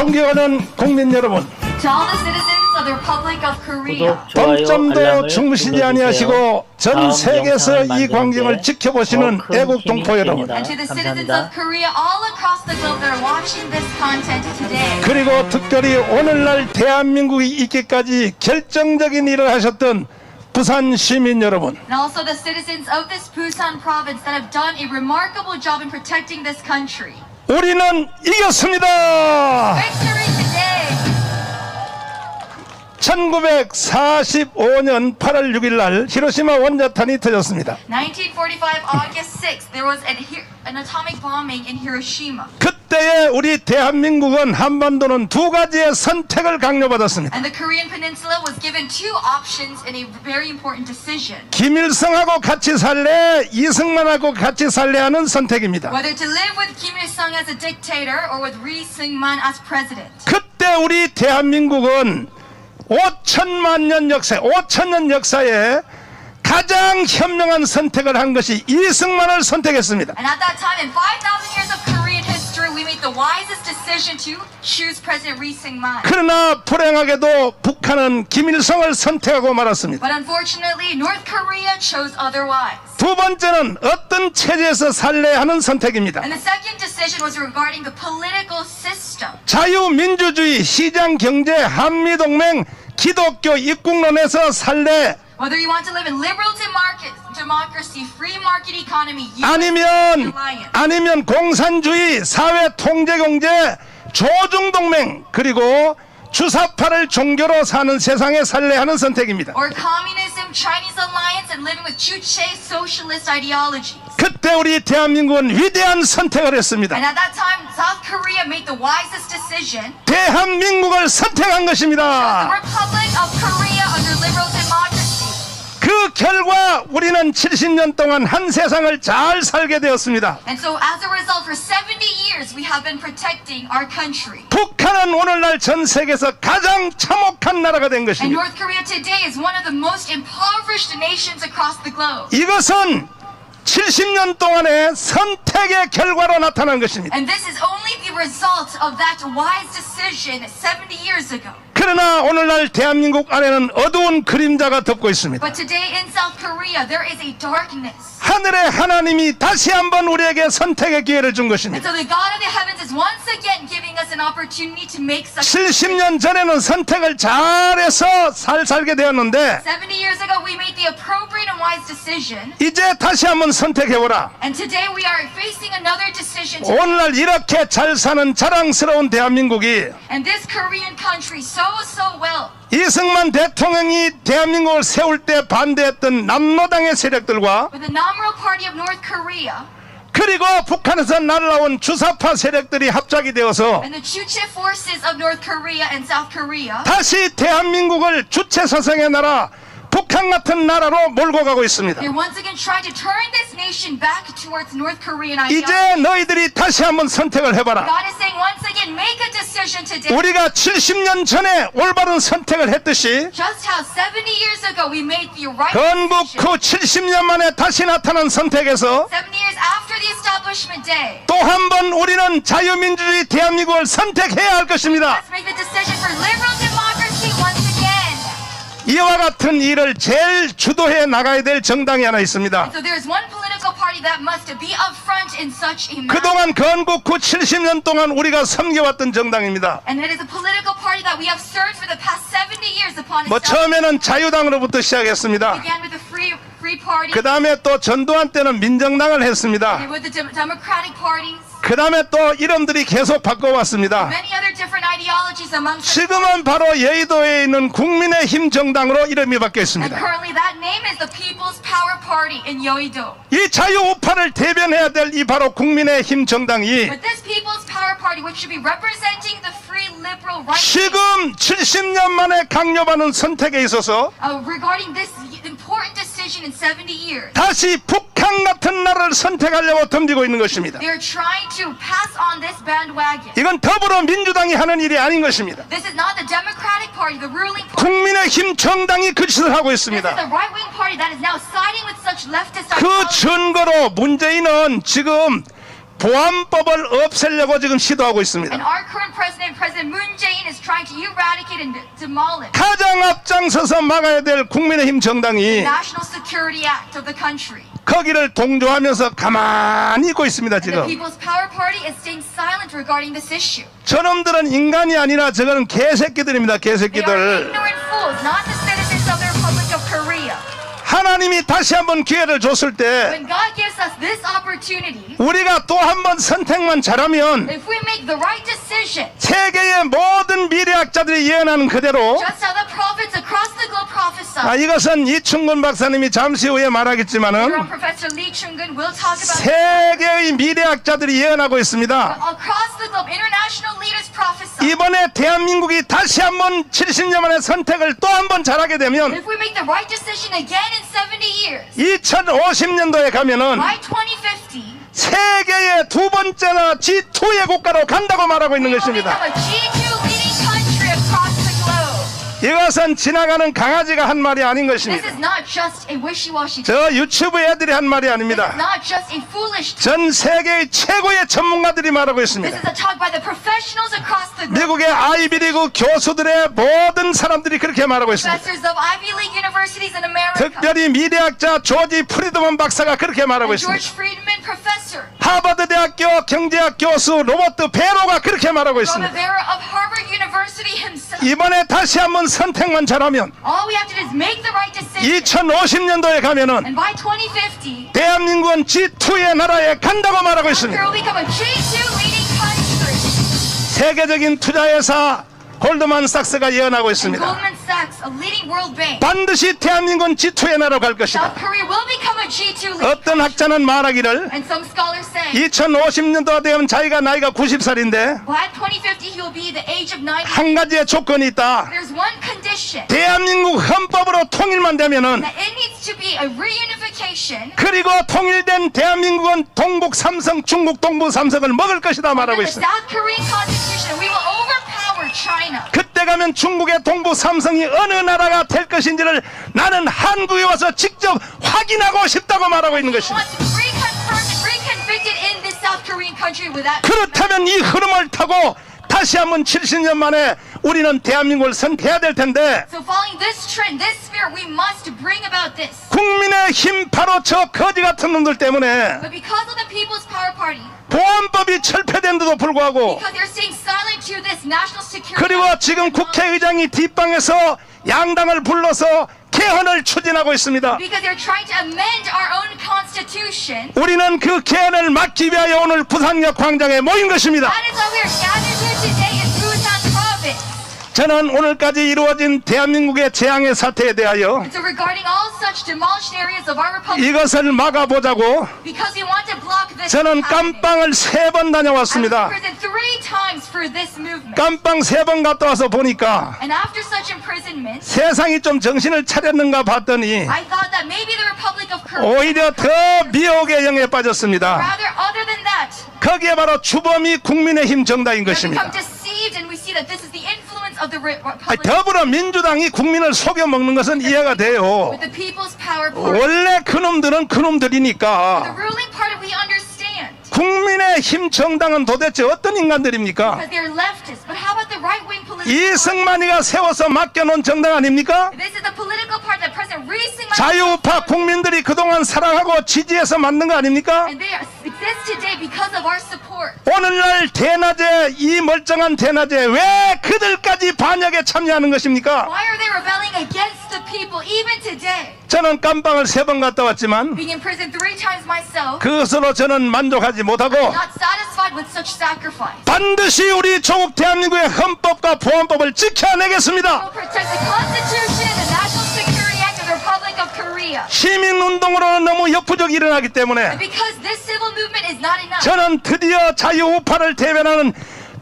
존경하는 국민 여러분, To all the citizens of the Republic of Korea, 구독, 좋아요, 동점도 알람을 중시지 눌러주세요. 아니하시고 전 다음 세계에서 영상을 이 만드는데 광경을 지켜보시는 더 큰 애국 힘이 동포 여러분, 됩니다. and to the citizens 감사합니다. of Korea all across the globe that are watching this content today, 그리고 특별히 오늘날 대한민국이 있기까지 결정적인 일을 하셨던 부산 시민 여러분, and also the citizens of this Busan province that have done a remarkable job in protecting this country. 우리는 이겼습니다. Victory today! 1945년 8월 6일 날 히로시마 원자탄이 터졌습니다. 1945 August 6th, there was an atomic bombing in Hiroshima. 그때에 우리 대한민국은 한반도는 두 가지의 선택을 강요받았습니다. And the Korean Peninsula was given two options in a very important decision. 김일성하고 같이 살래, 이승만하고 같이 살래 하는 선택입니다. Whether to live with Kim Il-sung as a dictator or with Ri Syngman as president. 그때 우리 대한민국은 5천만 년 역사에, 5천년 역사에 가장 현명한 선택을 한 것이 이승만을 선택했습니다. And at that time, in 5,000 years of Korean history, we made the wisest decision to choose President Ri Syngman. 그러나 불행하게도 북한은 김일성을 선택하고 말았습니다. But unfortunately, North Korea chose otherwise. 두 번째는 어떤 체제에서 살래 하는 선택입니다. And the second decision was regarding the political system. 자유민주주의, 시장경제, 한미동맹, 기독교 입국론에서 살래, Whether you want to live in liberal democracy, free market economy, alliance. 아니면 공산주의, 사회 통제경제, 조중동맹, 그리고 주사파를 종교로 사는 세상에 살래 하는 선택입니다. or communism, Chinese alliance, and living with Juche socialist ideologies. 그때 우리 대한민국은 위대한 선택을 했습니다. And at that time, South Korea made the wisest decision. 대한민국을 선택한 The 것입니다. Republic of Korea under liberal democracy. 그 결과 우리는 70년 동안 한 세상을 잘 살게 되었습니다. And so as a result, for 70 years, we have been protecting our country. 북한은 오늘날 전 세계에서 가장 참혹한 나라가 된 And 것입니다. North Korea today is one of the most impoverished nations across the globe. 이것은 70년 동안의 선택의 결과로 나타난 것입니다. And this is only the result of that wise decision 70 years ago. 그러나 오늘날 대한민국 안에는 어두운 그림자가 덮고 있습니다. But today in South Korea, there is a darkness. 하늘의 하나님이 다시 한번 우리에게 선택의 기회를 준 And 것입니다. so the God of the heavens is once again giving us an opportunity to make such 70년 전에는 선택을 잘해서 살게 되었는데 70 years ago, we made the appropriate and wise decision. 이제 다시 한번 선택해보라. And today we are facing another decision. 오늘날 이렇게 잘 사는 자랑스러운 대한민국이 And this Korean country so well. 이승만 대통령이 대한민국을 세울 때 반대했던 남로당의 세력들과 With the Namro Party of North Korea 그리고 북한에서 날라온 주사파 세력들이 합작이 되어서 and the Juche forces of North Korea and South Korea, 다시 대한민국을 주체사상의 나라, 북한 같은 나라로 몰고 가고 있습니다. they're once again trying to turn this nation back towards North Korean 이제 ideology. 너희들이 다시 한번 선택을 해봐라. God is saying once again, make a decision today. 우리가 70년 전에 올바른 선택을 했듯이 Just how 70 years ago we made the right 건국 decision. 후 70년 만에 다시 나타난 선택에서 70 years after the establishment day. 또 한 번 우리는 자유민주주의 대한민국을 선택해야 할 것입니다. Let's make the decision for liberal democracy once again. 이와 같은 일을 제일 주도해 나가야 될 정당이 하나 있습니다. So there's one political party that must be upfront in such a matter. 그동안 건국 후 70년 동안 우리가 섬겨왔던 정당입니다. And it is a political party that we have served for the past 70 years upon 뭐 its 처음에는 자유당으로부터 시작했습니다. began with the Free Party, 그 다음에 또 전두환 때는 민정당을 했습니다. and with the Democratic parties, 그 다음에 또 이름들이 계속 바꿔왔습니다. many other different ideologies amongst us. 지금은 바로 여의도에 있는 국민의힘 정당으로 이름이 바뀌어 And 있습니다. currently that name is the People's Power Party in Yeouido. 이 자유우파를 대변해야 될 이 바로 국민의힘 정당이 But this People's Power Party, which should be representing the free liberal right 지금 70년 만에 강요받는 선택에 있어서 regarding this important decision in 70 years. 다시 북한 같은 나라를 선택하려고 덤비고 있는 것입니다. They're trying to pass on this bandwagon. 이건 더불어민주당이 하는 일이 아닌 것입니다. This is not the Democratic Party, the ruling party. 국민의힘 정당이 그 짓을 하고 This is 있습니다. the right-wing party that is now siding with such leftist 그 ideology. 증거로 문재인은 지금 보안법을 없애려고 지금 시도하고 있습니다. And our current president, President Moon Jae-in, is trying to eradicate and demolish 가장 앞장서서 막아야 될 국민의힘 정당이 National Security Act of the country. 거기를 동조하면서 가만히 있고 있습니다. And the 지금 People's Power Party is staying silent regarding this issue. 저놈들은 인간이 아니라 저거는 개새끼들입니다. They are 개새끼들. ignorant fools, not the citizens of the Republic of Korea. 하나님이 다시 한번 기회를 줬을 때 When God gives us this opportunity, 우리가 또 한 번 선택만 잘하면 if we make the right decision, 세계의 모든 미래학자들이 예언하는 그대로 just how the prophets across the globe prophesy, 이것은 이충근 박사님이 잠시 후에 Your 말하겠지만은 own Professor Lee Chung-gun will talk about 세계의 미래학자들이 예언하고 있습니다. across the globe, international leaders prophesy. 이번에 대한민국이 다시 한번 70년 만에 선택을 또 한 번 잘하게 되면 If we make the right decision again in 70 years, 2050년도에 가면은 by 2050, 세계의 두 번째나 G2의 국가로 간다고 말하고 있는 we will become 것입니다. a G2 leading country across the globe. 이것은 지나가는 강아지가 한 말이 아닌 This 것입니다. is not just a wishy-washy. 저 유튜브 애들이 한 말이 This is 아닙니다. not just a foolish. 전 세계의 최고의 전문가들이 말하고 This 있습니다. is a talk by the professionals across the globe. 미국의 아이비리그 교수들의 모든 사람들이 그렇게 말하고 있습니다. Professors of Ivy League universities in America. 특별히 미래학자 조지 프리드먼 박사가 그렇게 말하고 And 있습니다. George Friedman professor. 하버드 대학교 경제학 교수 로버트 베로가 그렇게 말하고 From 있습니다. Rivera of Harvard University himself. 이번에 다시 한번 선택만 잘하면 All we have to do is make the right decision. 2050년도에 가면은 And by 2050, 대한민국은 G2의 나라에 간다고 말하고 Korea 있습니다. will become a G2 leading country. 세계적인 투자회사 골드만삭스가 예언하고 And 있습니다. Goldman Sachs, a leading world bank. 반드시 대한민국은 G2의 나라로 갈 것이다. South Korea will become a G2 leading. 어떤 학자는 말하기를 And some scholars say, 2050년도가 되면 자기가 나이가 90살인데 by 2050 he will be the age of 90. 한 가지의 조건이 있다. There's one condition. 대한민국 헌법으로 통일만 되면은 That it needs to be a reunification. 그리고 통일된 대한민국은 동북 삼성, 중국 동부 삼성을 먹을 것이다 말하고 Under the 있습니다. South Korean constitution, we will overpower China. 그때 가면 중국의 동부 삼성이 어느 나라가 될 것인지를 나는 한국에 와서 직접 확인하고 싶다고 말하고 있는 We 것입니다. want to be reconfirmed and reconvicted in this South Korean country without. 그렇다면 이 흐름을 타고 다시 한번 70년 만에 우리는 대한민국을 선택해야 될 텐데 So following this trend, this spirit, we must bring about this. 국민의힘 바로 저 거지 같은 놈들 때문에 But because of the People's Power Party, 보안법이 철폐된데도 불구하고 because they're staying silent to this national security. 그리고 지금 국회의장이 뒷방에서 양당을 불러서 개헌을 추진하고 있습니다. Because they're trying to amend our own constitution. 우리는 그 개헌을 막기 위하여 오늘 부산역 광장에 모인 것입니다. That is why we are gathered here today in Busan province. 저는 오늘까지 이루어진 대한민국의 재앙의 사태에 대하여 And so regarding all such demolished areas of our republic, 이것을 막아보자고 because we want to block this 저는 happening, 깜빵을 3번 I was 다녀왔습니다. imprisoned 3 times for this movement. 깜빵 3번 갔다 와서 보니까 And after such imprisonment, 세상이 좀 정신을 차렸는가 봤더니 I thought that maybe the Republic of Korea, 오히려 더 미혹의 영에 빠졌습니다. rather other than that, 거기에 바로 주범이 국민의힘 정당인 we have 것입니다. become deceived and we see that this is the influence of the Republic 더불어민주당이 국민을 속여먹는 것은 이해가 돼요. with the People's Power Party. 원래 그놈들은 The 그놈들이니까 ruling party we understand 국민의힘 정당은 도대체 어떤 인간들입니까? because they're leftists. But how about the right-wing political party? 이승만이가 세워서 맡겨놓은 정당 아닙니까? This is the political party that President Lee Sing-man 자유우파 국민들이 그동안 사랑하고 지지해서 만든 거 아닙니까? and they exist today because of our support. 오늘날 대낮에 이 멀쩡한 대낮에 왜 그들까지 반역에 참여하는 것입니까? Why are they rebelling against the people even today? 저는 깜빵을 3번 갔다 왔지만 Being in prison 3 times myself, 그것으로 저는 만족하지 못하고 not satisfied with such sacrifice. 반드시 우리 조국 대한민국의 헌법과 보안법을 지켜내겠습니다. Will protect the Constitution and the National Security Act of the Republic of Korea. 시민운동으로는 너무 역부족이 일어나기 때문에 And because this civil movement is not enough, 저는 드디어 자유우파를 대변하는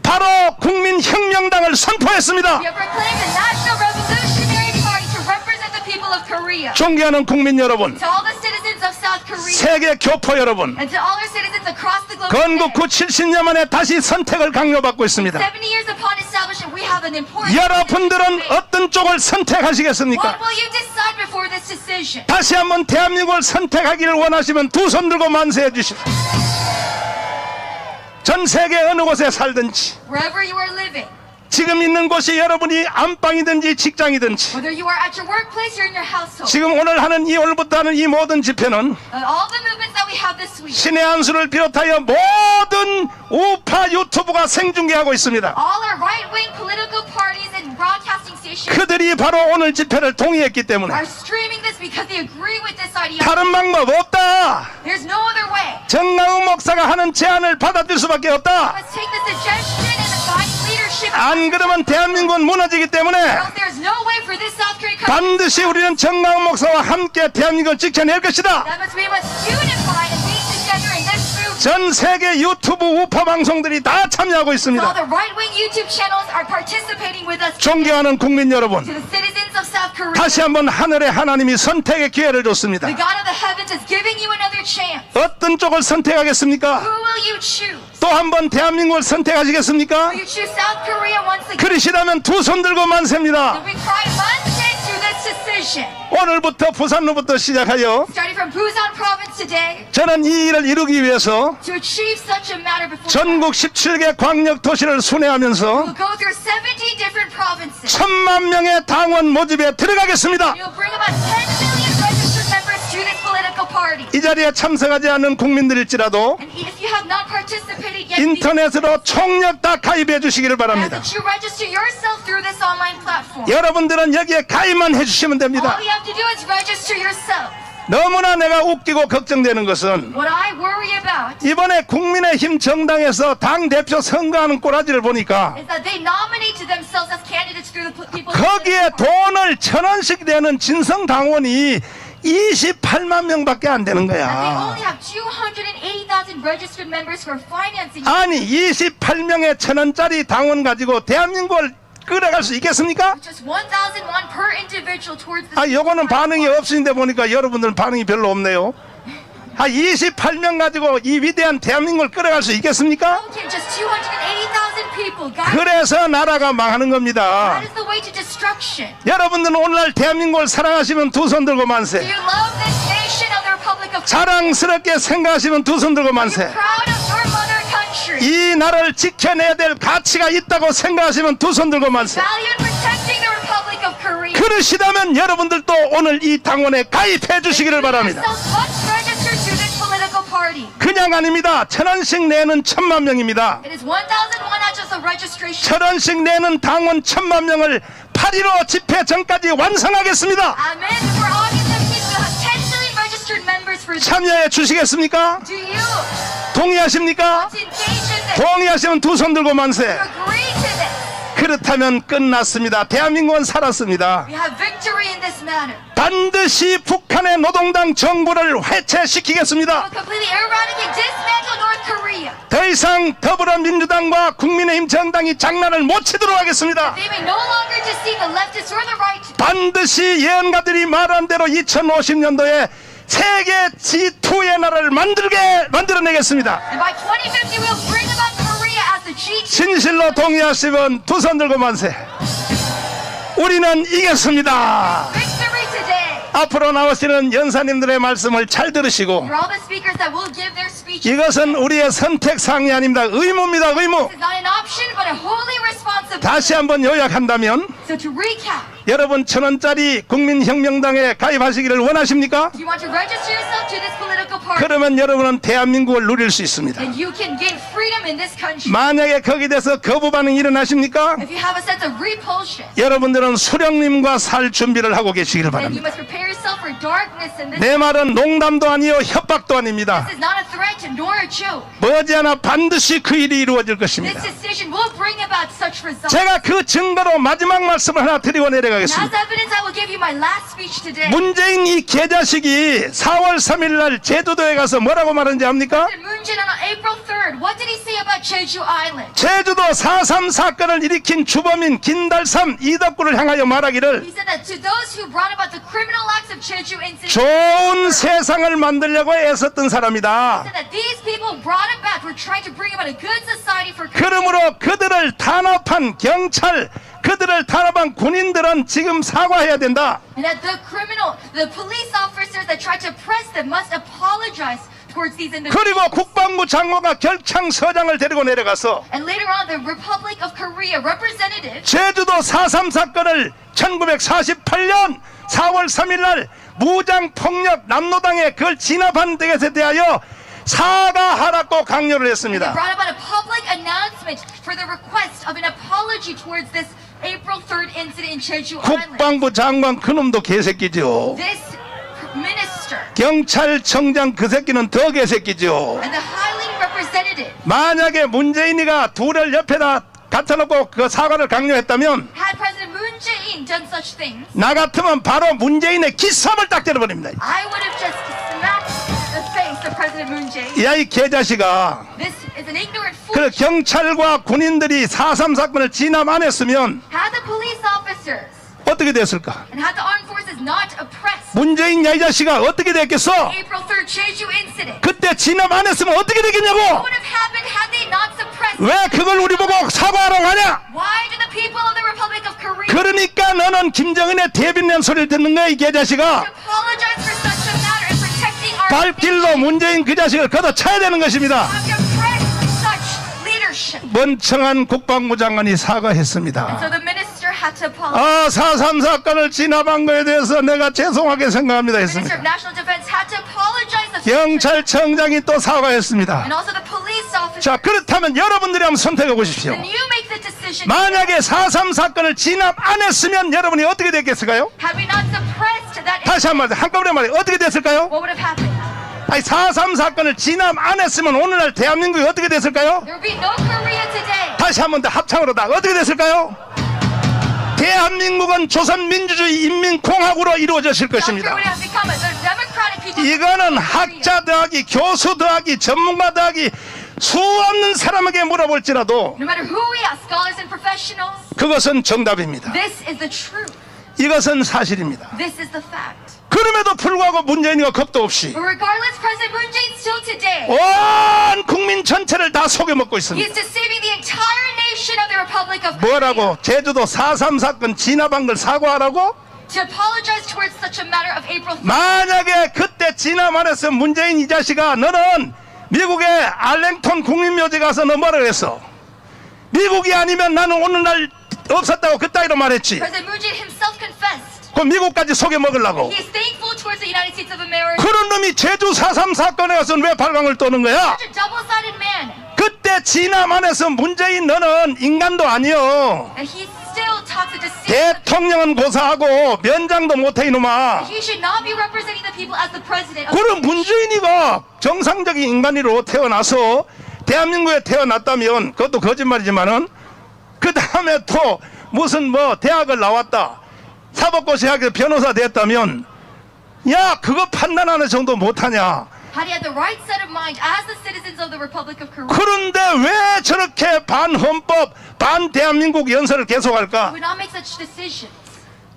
바로 국민혁명당을 선포했습니다. we have proclaimed the National Revolutionary Party to represent the people of Korea. 존경하는 국민 여러분, To all the citizens of South Korea 세계 교포 여러분, and to all our citizens across the globe, 건국 후 today, 70년 만에 다시 선택을 강요받고 있습니다. 70 years upon establishment, we have an important 여러분들은 decision to make. 어떤 쪽을 선택하시겠습니까? What will you decide before this decision? 다시 한번 대한민국을 선택하기를 원하시면 두 손 들고 만세해 주십시오. 전 세계 어느 곳에 살든지 wherever you are living, 지금 있는 곳이 여러분이 안방이든지 직장이든지 whether you are at your workplace or in your household, 지금 오늘 하는 이 오늘부터 하는 이 모든 집회는 all the movements that we have this week, 신의 한수를 비롯하여 모든 우파 유튜브가 생중계하고 있습니다. all our right-wing political parties and broadcasting stations 그들이 바로 오늘 집회를 동의했기 때문에 are streaming this because they agree with this ideology. 다른 방법 없다. There's no other way. 정나우 목사가 하는 제안을 받아들일 수밖에 없다. Let's take the suggestion and divine leadership. 안 그러면 대한민국은 무너지기 때문에 Or else there's no way for this South Korean country. 반드시 우리는 정나우 목사와 함께 대한민국을 지켜낼 것이다. That means we must unify and be together in this movement. 전 세계 유튜브 우파 방송들이 다 참여하고 All 있습니다. the right-wing YouTube channels are participating with us. 존경하는 국민 여러분, To the citizens of South Korea, 다시 한번 하늘의 하나님이 선택의 기회를 줬습니다. the God of the heavens is giving you another chance. 어떤 쪽을 선택하겠습니까? Who will you choose? 또 한 번 대한민국을 선택하시겠습니까? Will you choose South Korea once again? 그러시다면 두 손 들고 만세입니다. We cry manse to this decision. 오늘부터 부산로부터 시작하여 Starting from Busan province today, 저는 이 일을 이루기 위해서 to achieve such a matter before 전국 17개 광역 도시를 순회하면서 we'll go through 70 different provinces. 1,000만 명의 당원 모집에 들어가겠습니다. You'll bring about 10 million registered members to this political party. 이 자리에 참석하지 않는 국민들일지라도 And if you have not participated yet, 인터넷으로 총력 다 가입해 주시기를 we ask 바랍니다. that you register yourself through this online platform. 여러분들은 여기에 가입만 해주시면 됩니다. All you have to do is register yourself. 너무나 내가 웃기고 걱정되는 것은 What I worry about 이번에 국민의힘 정당에서 당대표 선거하는 꼬라지를 보니까 is that they nominate themselves as candidates through the people. 거기에 돈을 1,000원씩 내는 진성당원이 28만 명밖에 안 되는 They 거야. only have 280,000 registered members who are financing. 아니 28명의 1,000원짜리 당원 가지고 대한민국을 끌어갈 수 있겠습니까? Just 1,000 won per individual towards the. 아, 요거는 반응이 없으신데 보니까 여러분들은 반응이 별로 없네요. 28명 가지고 이 위대한 대한민국을 끌어갈 수 있겠습니까? How can just 280,000 people guide? 그래서 나라가 망하는 겁니다. That is the way to destruction. 여러분들은 오늘날 대한민국을 사랑하시면 두 손 들고 Do 만세. you love this nation of the Republic of Korea? 자랑스럽게 생각하시면 두 손 들고 만세. Proud of your mother country. 이 나라를 지켜내야 될 가치가 있다고 생각하시면 두 손 들고 만세. Value in protecting the Republic of Korea. 그러시다면 여러분들도 오늘 이 당원에 가입해 주시기를 바랍니다. Yourself must register to this political party. 그냥 아닙니다. 1,000원씩 내는 1,000만 명입니다. It is 1,000 won as just a registration. 1,000원씩 내는 당원 1,000만 명을 8.15 집회 전까지 완성하겠습니다. Amen. For August 15th, we'll have 10 million registered members for this. 참여해 주시겠습니까? Do you 동의하십니까? want to engage in this? 동의하시면 두 손 들고 만세. Agree to this. 그렇다면 끝났습니다. 대한민국은 살았습니다. We have victory in this matter. 반드시 북한의 노동당 정부를 해체시키겠습니다. We'll completely eradicate, dismantle North Korea. 더 이상 더불어민주당과 국민의힘 정당이 장난을 못 치도록 하겠습니다. They may no longer deceive the leftists or the right. 반드시 예언가들이 말한 대로 2050년도에 세계 G2의 나라를 만들어내겠습니다. And by 2050, we'll bring about Korea as the G2. 진실로 동의하시면 두 손 들고 만세. 우리는 이겼습니다. Victory today. 앞으로 나오시는 연사님들의 말씀을 잘 들으시고 For all the speakers that will give their speeches, 이것은 우리의 선택사항이 아닙니다. 의무입니다. 의무. this is not an option but a holy responsibility. 다시 한번 요약한다면 So to recap, 여러분 1,000원짜리 국민혁명당에 가입하시기를 원하십니까? if you want to register yourself to this political party, 그러면 여러분은 대한민국을 누릴 수 있습니다. then you can gain freedom in this country. 만약에 거기에 대해서 거부 반응이 일어나십니까? If you have a sense of repulsion, 여러분들은 수령님과 살 준비를 하고 계시기를 then you 바랍니다. must prepare yourself for darkness in this. 내 말은 농담도 아니요 협박도 아닙니다. This is not a threat nor a joke. 머지않아 반드시 그 일이 이루어질 This 것입니다. decision will bring about such results. 제가 그 증거로 마지막 말씀을 하나 드리고 And as 내려가겠습니다. evidence, I will give you my last speech today. 문재인 이 개자식이 4월 3일 날 제주도에 가서 뭐라고 말하는지 압니까? Moon Jae-in on April 3rd, what did he say about Jeju Island? 제주도 4.3 사건을 일으킨 주범인 김달삼 이덕구를 향하여 말하기를 He said that to those who brought about the criminal acts of Jeju incident, 좋은 세상을 만들려고 애썼던 사람이다. said that these people brought about, were trying to bring about a good society for Korea. 그러므로 그들을 탄압한 경찰, 그들을 탄압한 군인들은 지금 사과해야 된다. And that the police officers that tried to oppress them must apologize towards these individuals. 그리고 국방부 장관과 결창서장을 데리고 내려가서 And later on, the Republic of Korea representative 제주도 4.3 사건을 1948년 4월 3일 날 무장폭력 남노당에 그걸 진압한 것에 대하여 사과하라고 강요를 했습니다. brought about a public announcement for the request of an apology towards this April 3rd incident in Jeju Island. 국방부 장관 그놈도 개새끼죠. This minister 경찰청장 그 새끼는 더 개새끼죠. and the Highland representative 만약에 문재인이가 둘을 옆에다 갖다 놓고 그 사과를 강요했다면 had President Moon Jae-in done such things, 나 같으면 바로 문재인의 기삼을 딱 때려버립니다. I would have just smacked the face of President Moon Jae-in. 야 이 개자식아, This is an ignorant fool. 그 경찰과 군인들이 4.3 사건을 진압 안 했으면 Had the police officers 어떻게 됐을까? and had the armed forces not oppressed 문재인 야 이 자식아 어떻게 됐겠어? April 3rd Jeju incident, 그때 진압 안 했으면 어떻게 what 되겠냐고? would have happened had they not suppressed? 왜 그걸 우리 보고 사과하라고 하냐? Why do the people of the Republic of Korea 그러니까 너는 김정은의 대변인 소리를 듣는 거야 이 개자식아. apologize for such a matter and protecting our 발길로 문재인 그 자식을 걷어차야 되는 것입니다. have suppressed such leadership? 멍청한 국방부 장관이 사과했습니다. So the minister had to apologize. 4.3 사건을 진압한 거에 대해서 내가 죄송하게 생각합니다 The Minister 했습니다. of National Defense had to apologize to 경찰청장이 또 사과했습니다. and also the police officer. 자, 그렇다면 여러분들이 한번 선택해 보십시오. Then you make the decision. 만약에 4.3 사건을 진압 안 했으면 여러분이 어떻게 됐겠을까요? Had we not suppressed that, 다시 한 번 한꺼번에 말해 어떻게 됐을까요? what would have happened? 아니 4.3 사건을 진압 안 했으면 오늘날 대한민국이 어떻게 됐을까요? There would be no Korea today. 다시 한 번 더 합창으로 다 어떻게 됐을까요? 대한민국은 조선민주주의 인민공화국으로 이루어졌을 South 것입니다. Korea has become a democratic people. 이거는 학자 더하기 교수 더하기 전문가 더하기 수없는 사람에게 물어볼지라도 No matter who we ask, scholars and professionals, 그것은 정답입니다. this is the truth. 이것은 사실입니다. This is the fact. 그럼에도 불구하고 문재인이가 겁도 없이 But regardless, President Moon Jae-in still today, 온 국민 전체를 다 속여먹고 he 있습니다. is deceiving the entire nation of the Republic of Korea. 뭐라고? 제주도 4.3 사건 진압한 걸 사과하라고? To apologize towards such a matter of April 3rd. 만약에 그때 진압 안 했으면 문재인 이 자식아 너는 미국의 알랭톤 국민묘지 가서 너 뭐라 그랬어? 미국이 아니면 나는 오늘날 없었다고 그따위로 말했지. President Moon Jae-in himself confessed. 그 미국까지 속여먹으려고. He is thankful towards the United States of America. 그런 놈이 제주 4.3 사건에 가서는 왜 발광을 떠는 거야? Such a double-sided man. 그때 진압 안 해서 문재인 너는 인간도 아니요. And he still talks a deceit. 대통령은 고사하고 면장도 못해 이놈아. He should not be representing the people as the president. 그럼 문재인이가 정상적인 인간으로 태어나서 대한민국에 태어났다면 그것도 거짓말이지만은 그 다음에 또 무슨 뭐 대학을 나왔다 사법고시학에서 변호사 됐다면 야 그거 판단하는 정도 못하냐. Had he had the right set of mind as the citizens of the Republic of Korea, 그런데 왜 저렇게 반헌법 반대한민국 연설을 계속할까? would not make such decisions.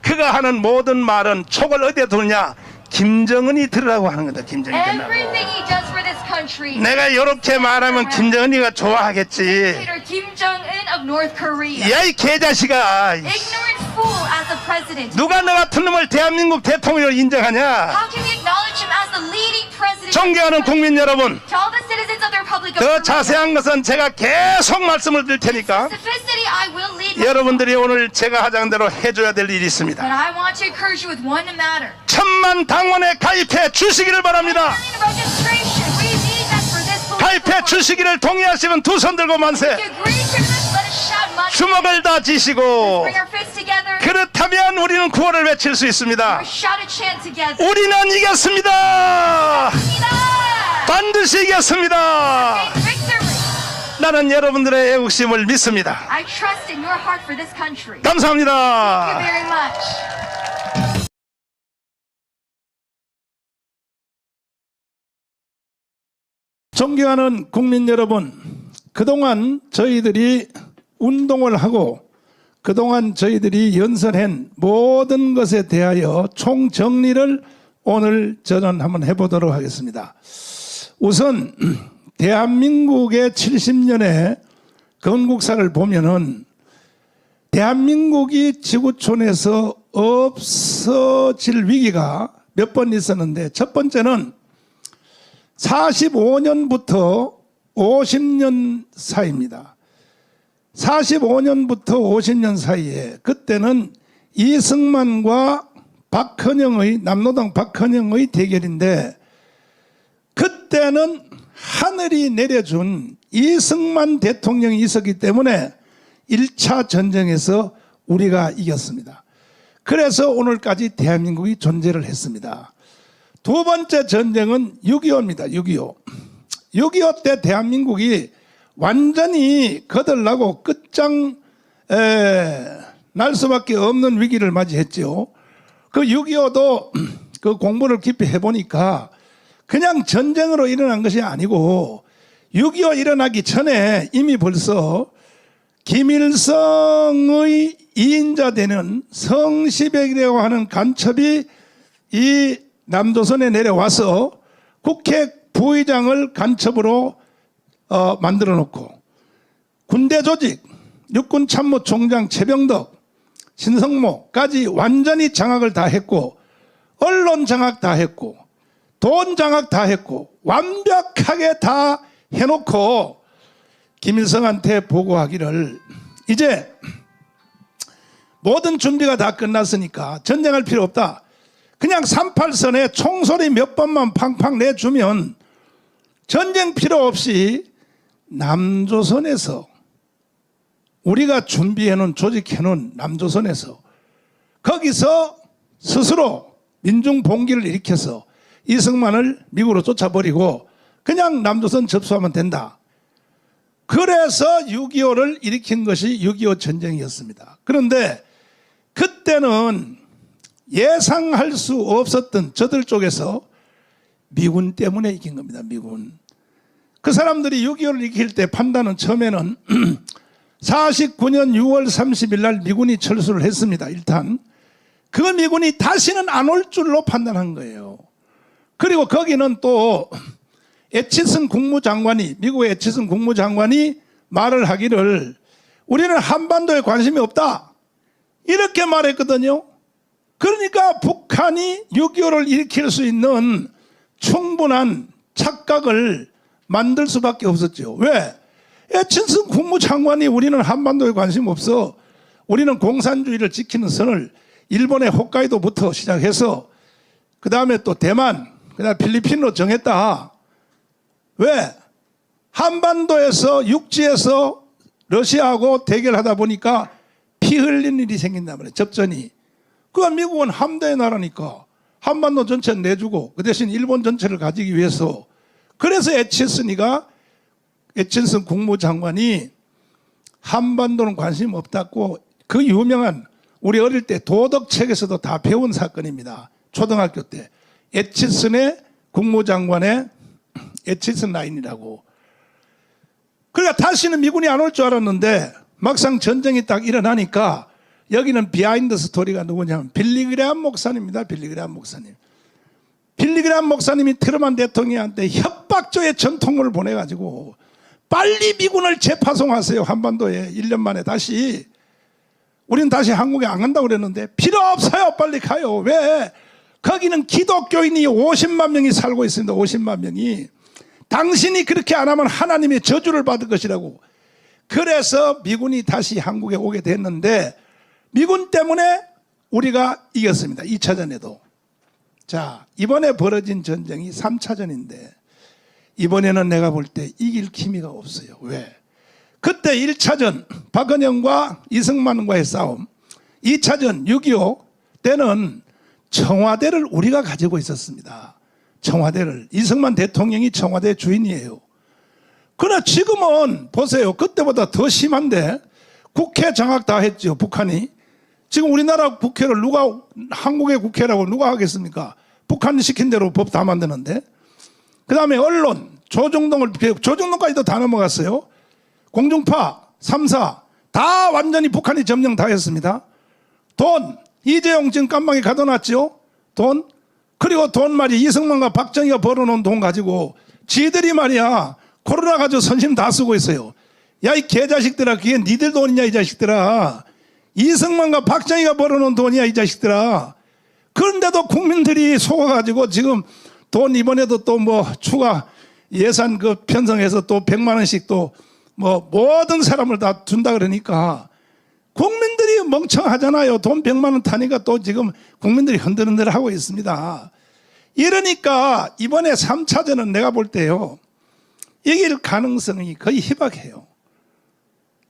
그가 하는 모든 말은 촉을 어디에 두느냐? 김정은이 들으라고 하는 거다. 김정은이 들으라고. Everything he does for this country. 내가 이렇게 말하면 김정은이가 좋아하겠지. Dictator Kim Jong-un of North Korea. 야 이 개자식아. Ignorant fool as the president. 누가 너 같은 놈을 대한민국 대통령으로 인정하냐? How can we acknowledge him as the leading president? 존경하는 국민 여러분, To all the citizens of the Republic of 더 Korea. 자세한 것은 제가 계속 말씀을 드릴 테니까 Specificity, I will lead. 여러분들이 오늘 제가 하자는 대로 해줘야 될 일이 But 있습니다. I want to encourage you with one matter. 1000만 당원에 가입해 주시기를 바랍니다. Registration. We need that for this political 가입해 party. 주시기를 동의하시면 두 손 들고 만세. If you agree to this, let us shout much. 주먹을 다 쥐시고 Bring our fists together. 그렇다면 우리는 구호를 외칠 수 있습니다. Shout a chant together. 우리는 이겼습니다. 반드시 이겼습니다. Victory. 나는 여러분들의 애국심을 믿습니다. I trust in your heart for this country. Thank you 감사합니다. very much. 존경하는 국민 여러분, 그동안 저희들이 운동을 하고 그동안 저희들이 연설한 모든 것에 대하여 총정리를 오늘 저는 한번 해보도록 하겠습니다. 우선 대한민국의 70년의 건국사를 보면은 대한민국이 지구촌에서 없어질 위기가 몇 번 있었는데 첫 번째는 45년부터 50년 사이입니다. 45년부터 50년 사이에 그때는 이승만과 박헌영의 남로당 박헌영의 대결인데 그때는 하늘이 내려준 이승만 대통령이 있었기 때문에 1차 전쟁에서 우리가 이겼습니다. 그래서 오늘까지 대한민국이 존재를 했습니다. 두 번째 전쟁은 6.25입니다. 6.25. 6.25 때 대한민국이 완전히 거들나고 끝장 날 수밖에 없는 위기를 맞이했죠. 그 6.25도 그 공부를 깊이 해보니까 그냥 전쟁으로 일어난 것이 아니고 6.25 일어나기 전에 이미 벌써 김일성의 2인자 되는 성시백이라고 하는 간첩이 이 남조선에 내려와서 국회 부의장을 간첩으로 만들어 놓고 군대 조직, 육군참모총장 최병덕, 신성모까지 완전히 장악을 다 했고 언론 장악 다 했고 돈 장악 다 했고 완벽하게 다 해놓고 김일성한테 보고하기를 이제 모든 준비가 다 끝났으니까 전쟁할 필요 없다. 그냥 38선에 총소리 몇 번만 팡팡 내주면 전쟁 필요 없이 남조선에서 우리가 준비해놓은 조직해놓은 남조선에서 거기서 스스로 민중봉기를 일으켜서 이승만을 미국으로 쫓아버리고 그냥 남조선 접수하면 된다. 그래서 6.25를 일으킨 것이 6.25 전쟁이었습니다. 그런데 그때는 예상할 수 없었던 저들 쪽에서 미군 때문에 이긴 겁니다. 미군. 그 사람들이 6.25를 일으킬 때 판단은 처음에는 49년 6월 30일 날 미군이 철수를 했습니다. 일단 그 미군이 다시는 안 올 줄로 판단한 거예요. 그리고 거기는 또 애치슨 국무장관이 미국의 애치슨 국무장관이 말을 하기를 우리는 한반도에 관심이 없다 이렇게 말했거든요. 그러니까 북한이 6.25를 일으킬 수 있는 충분한 착각을 만들 수밖에 없었죠. 왜? 애친슨 국무장관이 우리는 한반도에 관심 없어. 우리는 공산주의를 지키는 선을 일본의 홋카이도부터 시작해서 그 다음에 또 대만, 그 다음에 필리핀으로 정했다. 왜? 한반도에서 육지에서 러시아하고 대결하다 보니까 피 흘린 일이 생긴단 말이에요. 접전이. 그건 미국은 함대의 나라니까 한반도 전체는 내주고 그 대신 일본 전체를 가지기 위해서 그래서 애친슨 국무장관이 한반도는 관심 없다고 그 유명한 우리 어릴 때 도덕책에서도 다 배운 사건입니다. 초등학교 때 애친슨의 국무장관의 애친슨 라인이라고. 그러니까 다시는 미군이 안 올 줄 알았는데 막상 전쟁이 딱 일어나니까 여기는 비하인드 스토리가 누구냐면 빌리그레함 목사님입니다. 빌리그레함 목사님. 빌리그레함 목사님이 트루먼 대통령한테 협박조의 전통을 보내가지고 빨리 미군을 재파송하세요. 한반도에 1년 만에 다시. 우리는 다시 한국에 안 간다고 그랬는데 필요 없어요. 빨리 가요. 왜? 거기는 기독교인이 50만 명이 살고 있습니다. 50만 명이. 당신이 그렇게 안 하면 하나님의 저주를 받을 것이라고. 그래서 미군이 다시 한국에 오게 됐는데 미군 때문에 우리가 이겼습니다. 2차전에도. 자, 이번에 벌어진 전쟁이 3차전인데 이번에는 내가 볼 때 이길 기미가 없어요. 왜? 그때 1차전 박헌영과 이승만과의 싸움, 2차전 6.25 때는 청와대를 우리가 가지고 있었습니다. 청와대를. 이승만 대통령이 청와대 주인이에요. 그러나 지금은 보세요. 그때보다 더 심한데 국회 장악 다 했죠. 북한이. 지금 우리나라 국회를 한국의 국회라고 누가 하겠습니까? 북한 시킨 대로 법 다 만드는데. 그 다음에 언론, 조중동까지도 다 넘어갔어요. 공중파, 3사 다 완전히 북한이 점령 다 했습니다. 돈, 이재용 지금 깜방에 가둬놨죠. 돈. 그리고 돈 말이 이승만과 박정희가 벌어놓은 돈 가지고 지들이 말이야 코로나 가지고 선심 다 쓰고 있어요. 야, 이 개자식들아, 그게 니들 돈이냐 이 자식들아. 이승만과 박정희가 벌어놓은 돈이야 이 자식들아. 그런데도 국민들이 속아가지고 지금 돈 이번에도 또 뭐 추가 예산 그 편성해서 또 100만 원씩 또 뭐 모든 사람을 다 준다 그러니까 국민들이 멍청하잖아요. 돈 100만 원 타니까 또 지금 국민들이 흔들흔들 하고 있습니다. 이러니까 이번에 3차전은 내가 볼 때요, 이길 가능성이 거의 희박해요.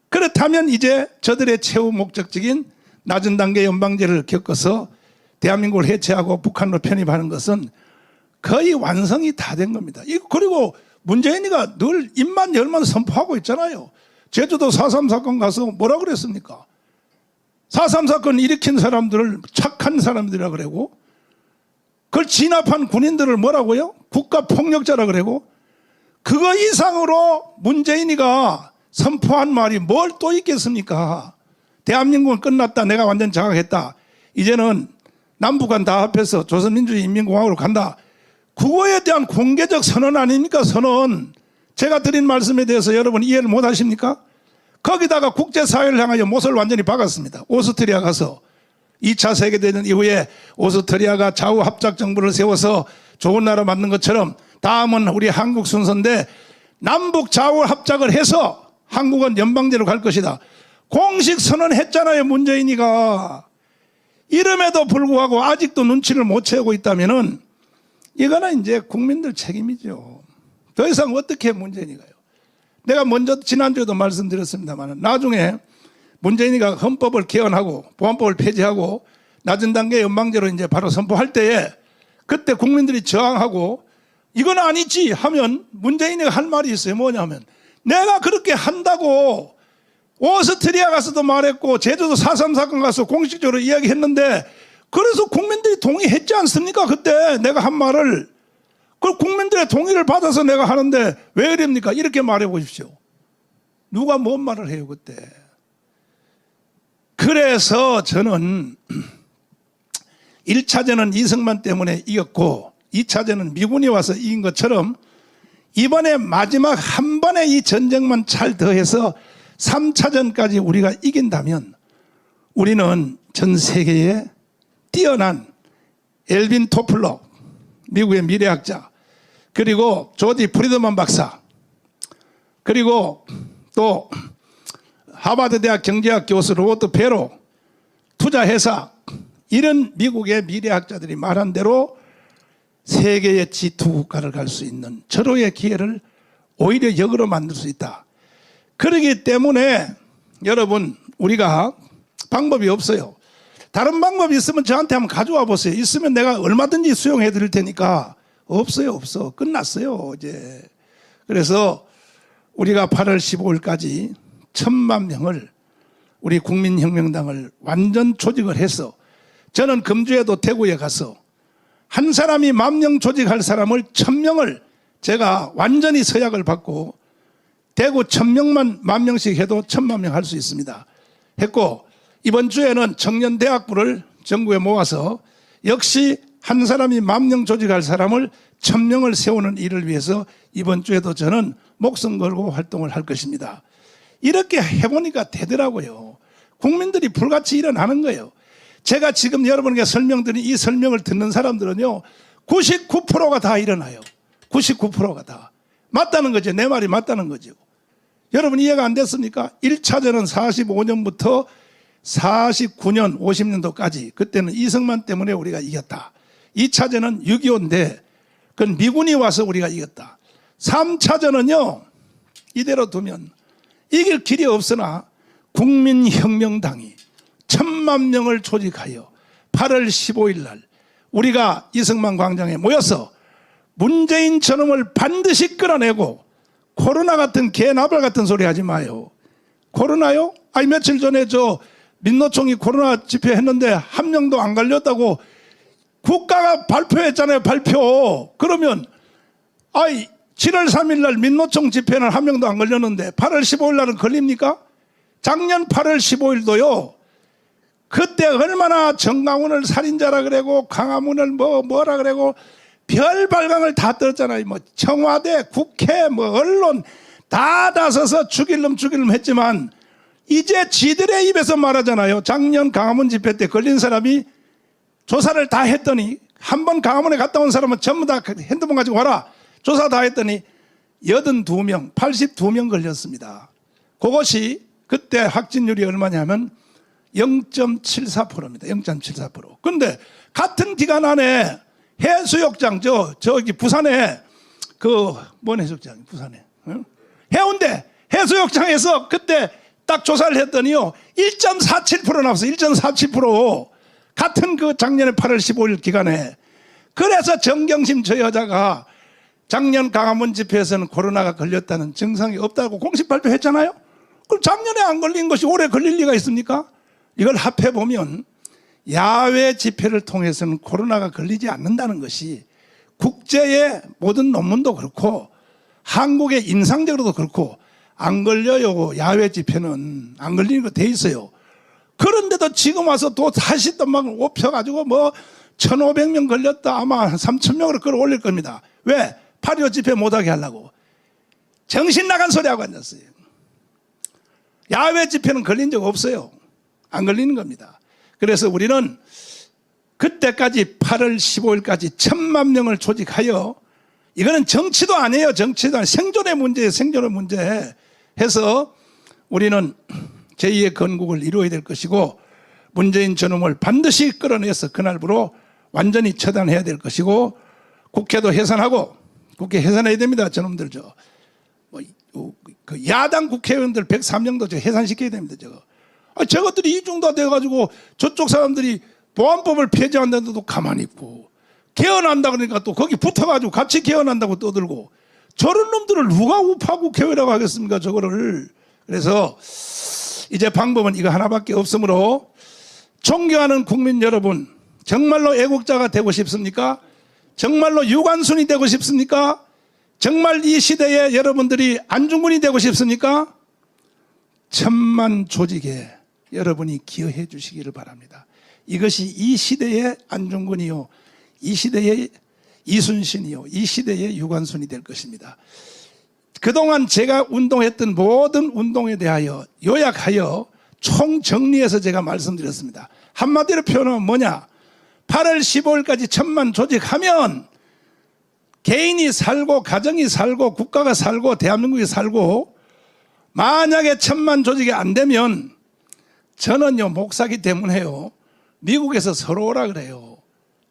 그렇다면 이제 저들의 최후 목적적인 낮은 단계 연방제를 겪어서 대한민국을 해체하고 북한으로 편입하는 것은 거의 완성이 다 된 겁니다. 그리고 문재인이가 늘 입만 열만 선포하고 있잖아요. 제주도 4.3 사건 가서 뭐라 그랬습니까? 4.3 사건 일으킨 사람들을 착한 사람들이라 그러고, 그걸 진압한 군인들을 뭐라고요? 국가폭력자라 그러고, 그거 이상으로 문재인이가 선포한 말이 뭘 또 있겠습니까? 대한민국은 끝났다. 내가 완전 장악했다. 이제는 남북한 다 합해서 조선민주주의인민공화국으로 간다. 그거에 대한 공개적 선언 아닙니까? 선언. 제가 드린 말씀에 대해서 여러분 이해를 못 하십니까? 거기다가 국제사회를 향하여 못을 완전히 박았습니다. 오스트리아 가서 2차 세계대전 이후에 오스트리아가 좌우 합작 정부를 세워서 좋은 나라 만든 것처럼 다음은 우리 한국 순서인데 남북 좌우 합작을 해서 한국은 연방제로 갈 것이다. 공식 선언했잖아요, 문재인이가. 이름에도 불구하고 아직도 눈치를 못 채우고 있다면은 이거는 이제 국민들 책임이죠. 더 이상 어떻게 문재인이가요. 내가 먼저 지난주에도 말씀드렸습니다만 나중에 문재인이가 헌법을 개헌하고 보안법을 폐지하고 낮은 단계 연방제로 이제 바로 선포할 때에 그때 국민들이 저항하고 이건 아니지 하면 문재인이가 할 말이 있어요. 뭐냐면 내가 그렇게 한다고 오스트리아 가서도 말했고 제주도 4.3 사건 가서 공식적으로 이야기했는데 그래서 국민들이 동의했지 않습니까? 그때 내가 한 말을. 그걸 국민들의 동의를 받아서 내가 하는데 왜 이럽니까? 이렇게 말해 보십시오. 누가 뭔 말을 해요 그때. 그래서 저는 1차전은 이승만 때문에 이겼고 2차전은 미군이 와서 이긴 것처럼 이번에 마지막 한 번의 이 전쟁만 잘 더해서 3차전까지 우리가 이긴다면 우리는 전 세계에 뛰어난 엘빈 토플러, 미국의 미래학자, 그리고 조지 프리드먼 박사, 그리고 또 하버드 대학 경제학 교수 로버트 베로, 투자회사, 이런 미국의 미래학자들이 말한 대로 세계의 G2 국가를 갈 수 있는 절호의 기회를 오히려 역으로 만들 수 있다. 그렇기 때문에 여러분 우리가 방법이 없어요. 다른 방법이 있으면 저한테 한번 가져와 보세요. 있으면 내가 얼마든지 수용해 드릴 테니까. 없어요, 없어. 끝났어요, 이제. 그래서 우리가 8월 15일까지 1,000만 명을 우리 국민혁명당을 완전 조직을 해서 저는 금주에도 대구에 가서 한 사람이 10,000명 조직할 사람을 1,000명을 제가 완전히 서약을 받고 대구 1,000명만 10,000명씩 해도 1,000만 명 할 수 있습니다. 했고 이번 주에는 청년대학부를 전국에 모아서 역시 한 사람이 10,000명 조직할 사람을 1,000명을 세우는 일을 위해서 이번 주에도 저는 목숨 걸고 활동을 할 것입니다. 이렇게 해보니까 되더라고요. 국민들이 불같이 일어나는 거예요. 제가 지금 여러분에게 설명드린 이 설명을 듣는 사람들은요 99%가 다 일어나요. 99%가 다. 맞다는 거죠. 내 말이 맞다는 거죠. 여러분 이해가 안 됐습니까? 1차전은 45년부터 49년 50년도까지 그때는 이승만 때문에 우리가 이겼다. 2차전은 6.25인데 그건 미군이 와서 우리가 이겼다. 3차전은요 이대로 두면 이길 길이 없으나 국민혁명당이 1,000만 명을 조직하여 8월 15일 날 우리가 이승만 광장에 모여서 문재인 저놈을 반드시 끌어내고 코로나 같은 개나발 같은 소리 하지 마요. 코로나요? 아니 며칠 전에 저 민노총이 코로나 집회했는데 한 명도 안 걸렸다고 국가가 발표했잖아요. 발표. 그러면 아이 7월 3일 날 민노총 집회는 한 명도 안 걸렸는데 8월 15일 날은 걸립니까? 작년 8월 15일도요. 그때 얼마나 정강훈을 살인자라 그러고 강화문을 뭐라 그러고 별 발광을 다 떨었잖아요. 뭐 청와대, 국회, 뭐 언론 다 나서서 죽일 놈 했지만 이제 지들의 입에서 말하잖아요. 작년 강화문 집회 때 걸린 사람이 조사를 다 했더니 한 번 강화문에 갔다 온 사람은 전부 다 핸드폰 가지고 와라. 조사 다 했더니 82명, 82명 걸렸습니다. 그것이 그때 확진율이 얼마냐면 0.74%입니다. 0.74%. 그런데 같은 기간 안에 해수욕장, 저기 부산에 뭔 해수욕장, 부산에. 응? 해운대 해수욕장에서 그때 딱 조사를 했더니요. 1.47% 나왔어요. 1.47%. 같은 그 작년에 8월 15일 기간에. 그래서 정경심 저 여자가 작년 강화문 집회에서는 코로나가 걸렸다는 증상이 없다고 공식 발표했잖아요. 그럼 작년에 안 걸린 것이 올해 걸릴 리가 있습니까? 이걸 합해보면 야외 집회를 통해서는 코로나가 걸리지 않는다는 것이 국제의 모든 논문도 그렇고 한국의 인상적으로도 그렇고 안 걸려요. 야외 집회는 안 걸리는 거 돼 있어요. 그런데도 지금 와서 또 다시 또 막 옵혀가지고 1,500명 걸렸다. 아마 한 3,000명으로 끌어올릴 겁니다. 왜? 8.25 집회 못하게 하려고. 정신 나간 소리하고 앉았어요. 야외 집회는 걸린 적 없어요. 안 걸리는 겁니다. 그래서 우리는 그때까지 8월 15일까지 1,000만 명을 조직하여 이거는 정치도 아니에요. 정치도 아니에요. 생존의 문제예요. 생존의 문제 해서 우리는 제2의 건국을 이루어야 될 것이고 문재인 저놈을 반드시 끌어내서 그날부로 완전히 처단해야 될 것이고 국회도 해산하고 국회 해산해야 됩니다. 저놈들 그 야당 국회의원들 103명도 해산시켜야 됩니다. 저것들이 이중다 돼가지고 저쪽 사람들이 보안법을 폐지한다는데도 가만히 있고 개헌한다 그러니까 또 거기 붙어가지고 같이 개헌한다고 떠들고 저런 놈들을 누가 우파 국회의원이라고 하겠습니까? 저거를. 그래서 이제 방법은 이거 하나밖에 없으므로 존경하는 국민 여러분, 정말로 애국자가 되고 싶습니까? 정말로 유관순이 되고 싶습니까? 정말 이 시대에 여러분들이 안중근이 되고 싶습니까? 1,000만 조직에 여러분이 기여해 주시기를 바랍니다. 이것이 이 시대의 안중근이요, 이 시대의 이순신이요, 이 시대의 유관순이 될 것입니다. 그동안 제가 운동했던 모든 운동에 대하여 요약하여 총정리해서 제가 말씀드렸습니다. 한마디로 표현하면 뭐냐? 8월 15일까지 1,000만 조직하면 개인이 살고 가정이 살고 국가가 살고 대한민국이 살고 만약에 1,000만 조직이 안 되면 저는요 목사기 때문에요 미국에서 서로 오라 그래요.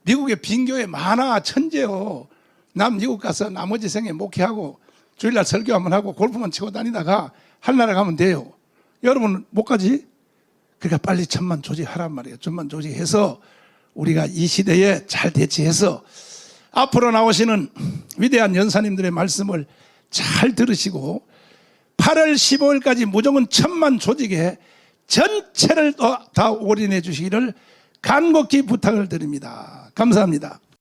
미국에 빈교회 많아 천재요. 남 미국 가서 나머지 생에 목회하고 주일날 설교 한번 하고 골프만 치고 다니다가 한나라 가면 돼요. 여러분 못 가지? 그러니까 빨리 1,000만 조직하란 말이에요. 1,000만 조직해서 우리가 이 시대에 잘 대처해서 앞으로 나오시는 위대한 연사님들의 말씀을 잘 들으시고 8월 15일까지 무조건 1,000만 조직에 전체를 다 올인해 주시기를 간곡히 부탁을 드립니다. 감사합니다.